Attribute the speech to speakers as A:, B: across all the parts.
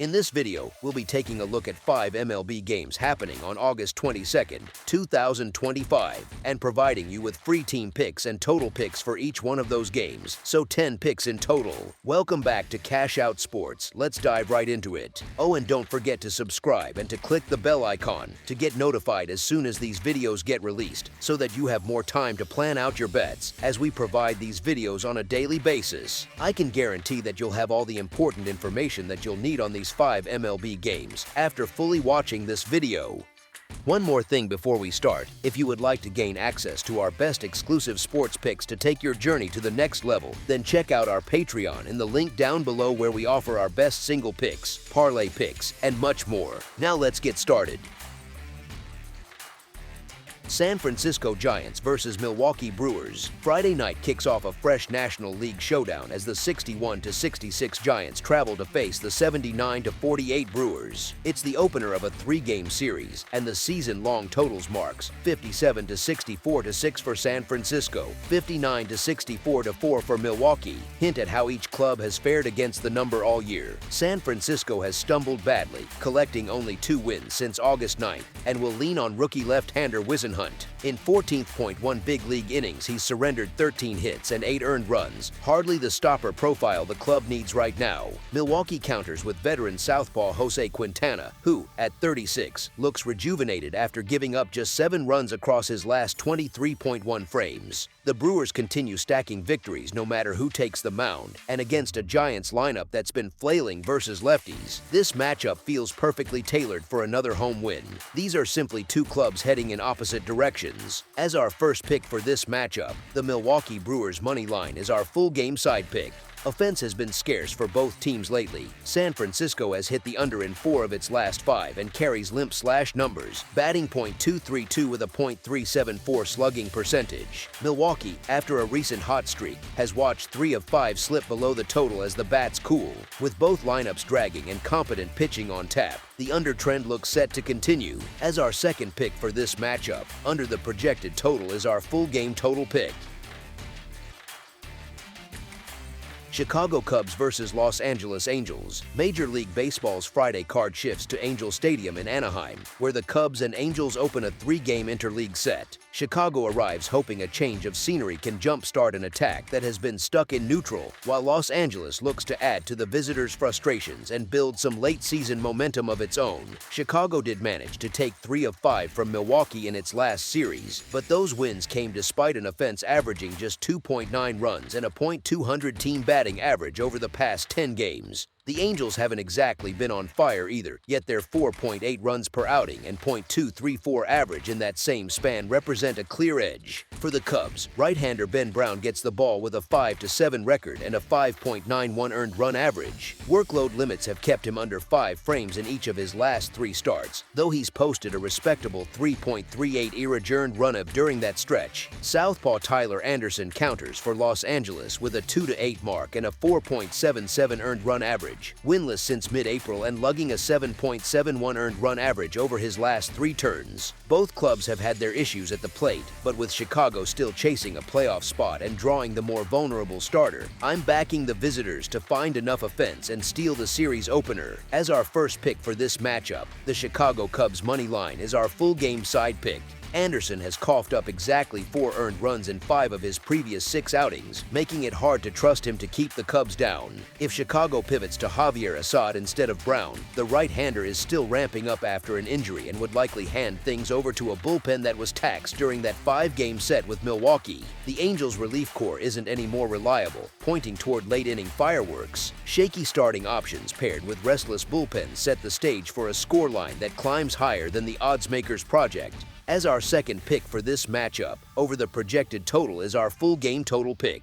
A: In this video, we'll be taking a look at 5 MLB games happening on August 22nd, 2025, and providing you with free team picks and total picks for each one of those games, so 10 picks in total. Welcome back to Cash Out Sports. Let's dive right into it. Oh, and don't forget to subscribe and to click the bell icon to get notified as soon as these videos get released, so that you have more time to plan out your bets as we provide these videos on a daily basis. I can guarantee that you'll have all the important information that you'll need on these 5 MLB games after fully watching this video. One more thing before we start: if you would like to gain access to our best exclusive sports picks to take your journey to the next level, then check out our Patreon in the link down below, where we offer our best single picks, parlay picks, and much more. Now let's get started. San Francisco Giants versus Milwaukee Brewers. Friday night kicks off a fresh National League showdown as the 61-66 Giants travel to face the 79-48 Brewers. It's the opener of a 3-game series, and the season-long totals marks 57-64-6 for San Francisco, 59-64-4 for Milwaukee. Hint at how each club has fared against the number all year. San Francisco has stumbled badly, collecting only 2 wins since August 9th, and will lean on rookie left-hander Whisenhunt. In 14.1 big league innings, he's surrendered 13 hits and 8 earned runs, hardly the stopper profile the club needs right now. Milwaukee counters with veteran southpaw Jose Quintana, who, at 36, looks rejuvenated after giving up just 7 runs across his last 23.1 frames. The Brewers continue stacking victories no matter who takes the mound, and against a Giants lineup that's been flailing versus lefties, this matchup feels perfectly tailored for another home win. These are simply two clubs heading in opposite directions. As our first pick for this matchup, the Milwaukee Brewers money line is our full game side pick. Offense has been scarce for both teams lately. San Francisco has hit the under in 4 of its last 5 and carries limp slash numbers, batting .232 with a .374 slugging percentage. Milwaukee, after a recent hot streak, has watched 3 of 5 slip below the total as the bats cool. With both lineups dragging and competent pitching on tap, the under trend looks set to continue. As our second pick for this matchup, under the projected total is our full game total pick. Chicago Cubs versus Los Angeles Angels. Major League Baseball's Friday card shifts to Angel Stadium in Anaheim, where the Cubs and Angels open a 3-game interleague set. Chicago arrives hoping a change of scenery can jumpstart an attack that has been stuck in neutral, while Los Angeles looks to add to the visitors' frustrations and build some late-season momentum of its own. Chicago did manage to take 3 of 5 from Milwaukee in its last series, but those wins came despite an offense averaging just 2.9 runs and a .200 team batting average over the past 10 games. The Angels haven't exactly been on fire either, yet their 4.8 runs per outing and .234 average in that same span represent a clear edge. For the Cubs, right-hander Ben Brown gets the ball with a 5-7 record and a 5.91 earned run average. Workload limits have kept him under 5 frames in each of his last 3 starts, though he's posted a respectable 3.38 earned run-up during that stretch. Southpaw Tyler Anderson counters for Los Angeles with a 2-8 mark and a 4.77 earned run average. Winless since mid-April and lugging a 7.71 earned run average over his last 3 turns. Both clubs have had their issues at the plate, but with Chicago still chasing a playoff spot and drawing the more vulnerable starter, I'm backing the visitors to find enough offense and steal the series opener. As our first pick for this matchup, the Chicago Cubs money line is our full game side pick. Anderson has coughed up exactly 4 earned runs in 5 of his previous 6 outings, making it hard to trust him to keep the Cubs down. If Chicago pivots to Javier Assad instead of Brown, the right-hander is still ramping up after an injury and would likely hand things over to a bullpen that was taxed during that 5-game set with Milwaukee. The Angels' relief corps isn't any more reliable, pointing toward late-inning fireworks. Shaky starting options paired with restless bullpens set the stage for a scoreline that climbs higher than the oddsmakers' project. As our second pick for this matchup, over the projected total is our full game total pick.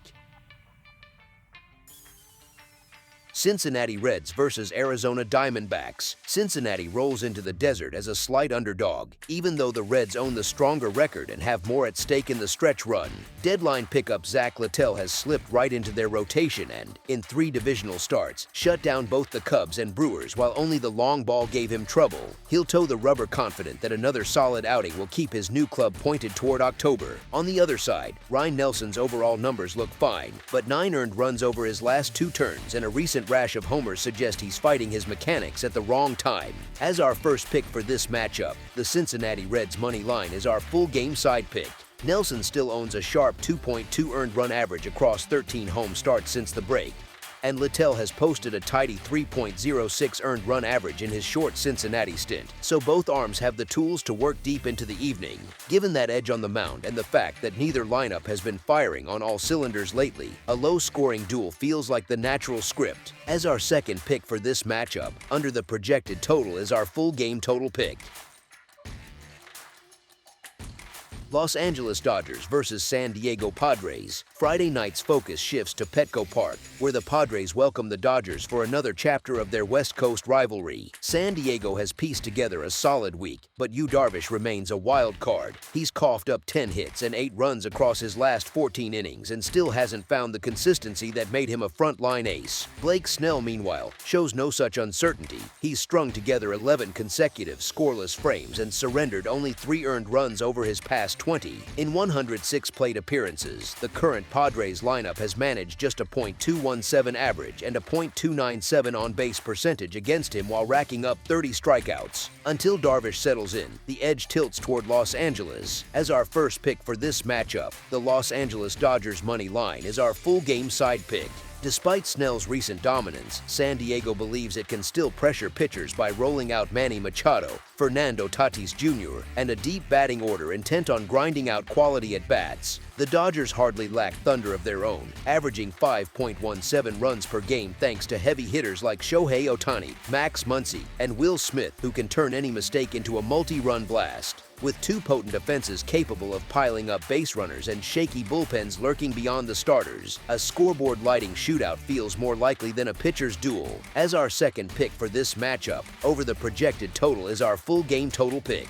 A: Cincinnati Reds versus Arizona Diamondbacks. Cincinnati rolls into the desert as a slight underdog, even though the Reds own the stronger record and have more at stake in the stretch run. Deadline pickup Zach Littell has slipped right into their rotation and, in 3 divisional starts, shut down both the Cubs and Brewers, while only the long ball gave him trouble. He'll toe the rubber confident that another solid outing will keep his new club pointed toward October. On the other side, Ryan Nelson's overall numbers look fine, but 9 earned runs over his last 2 turns and a recent rash of homers suggest he's fighting his mechanics at the wrong time. As our first pick for this matchup, the Cincinnati Reds money line is our full game side pick. Nelson still owns a sharp 2.2 earned run average across 13 home starts since the break, and Littell has posted a tidy 3.06 earned run average in his short Cincinnati stint, so both arms have the tools to work deep into the evening. Given that edge on the mound and the fact that neither lineup has been firing on all cylinders lately, a low-scoring duel feels like the natural script. As our second pick for this matchup, under the projected total is our full game total pick. Los Angeles Dodgers versus San Diego Padres. Friday night's focus shifts to Petco Park, where the Padres welcome the Dodgers for another chapter of their West Coast rivalry. San Diego has pieced together a solid week, but Yu Darvish remains a wild card. He's coughed up 10 hits and 8 runs across his last 14 innings and still hasn't found the consistency that made him a frontline ace. Blake Snell, meanwhile, shows no such uncertainty. He's strung together 11 consecutive scoreless frames and surrendered only 3 earned runs over his past 20. In 106 plate appearances, the current Padres lineup has managed just a .217 average and a .297 on-base percentage against him while racking up 30 strikeouts. Until Darvish settles in, the edge tilts toward Los Angeles. As our first pick for this matchup, the Los Angeles Dodgers money line is our full game side pick. Despite Snell's recent dominance, San Diego believes it can still pressure pitchers by rolling out Manny Machado, Fernando Tatis Jr., and a deep batting order intent on grinding out quality at-bats. The Dodgers hardly lack thunder of their own, averaging 5.17 runs per game thanks to heavy hitters like Shohei Ohtani, Max Muncy, and Will Smith, who can turn any mistake into a multi-run blast. With 2 potent offenses capable of piling up base runners and shaky bullpens lurking beyond the starters, a scoreboard-lighting shootout feels more likely than a pitcher's duel. As our second pick for this matchup, over the projected total is our full game total pick.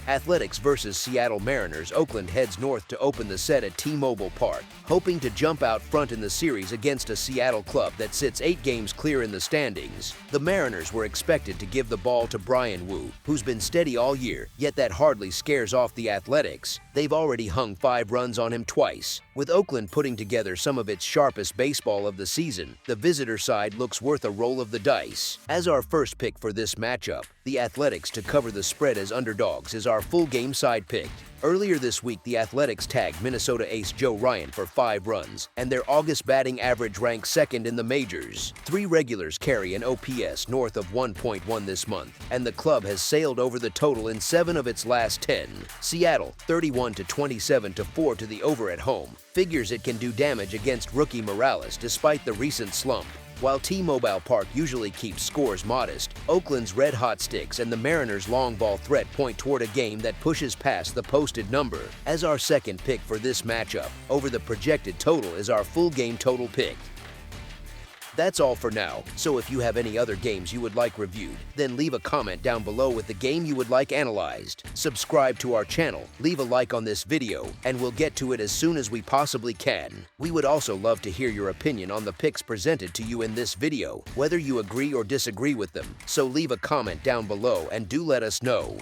A: Athletics versus Seattle Mariners. Oakland heads north to open the set at T-Mobile Park, hoping to jump out front in the series against a Seattle club that sits 8 games clear in the standings. The Mariners were expected to give the ball to Bryan Woo, who's been steady all year, yet that hardly scares off the Athletics. They've already hung 5 runs on him twice. With Oakland putting together some of its sharpest baseball of the season, the visitor side looks worth a roll of the dice. As our first pick for this matchup, the Athletics to cover the spread as underdogs is our full game side pick. Earlier this week, the Athletics tagged Minnesota ace Joe Ryan for 5 runs, and their August batting average ranks second in the majors. 3 regulars carry an OPS north of 1.1 this month, and the club has sailed over the total in 7 of its last 10. Seattle, 31-27-4 to the over at home, figures it can do damage against rookie Morales despite the recent slump. While T-Mobile Park usually keeps scores modest, Oakland's red-hot sticks and the Mariners' long ball threat point toward a game that pushes past the posted number. As our second pick for this matchup, over the projected total is our full game total pick. That's all for now, so if you have any other games you would like reviewed, then leave a comment down below with the game you would like analyzed. Subscribe to our channel, leave a like on this video, and we'll get to it as soon as we possibly can. We would also love to hear your opinion on the picks presented to you in this video, whether you agree or disagree with them, so leave a comment down below and do let us know.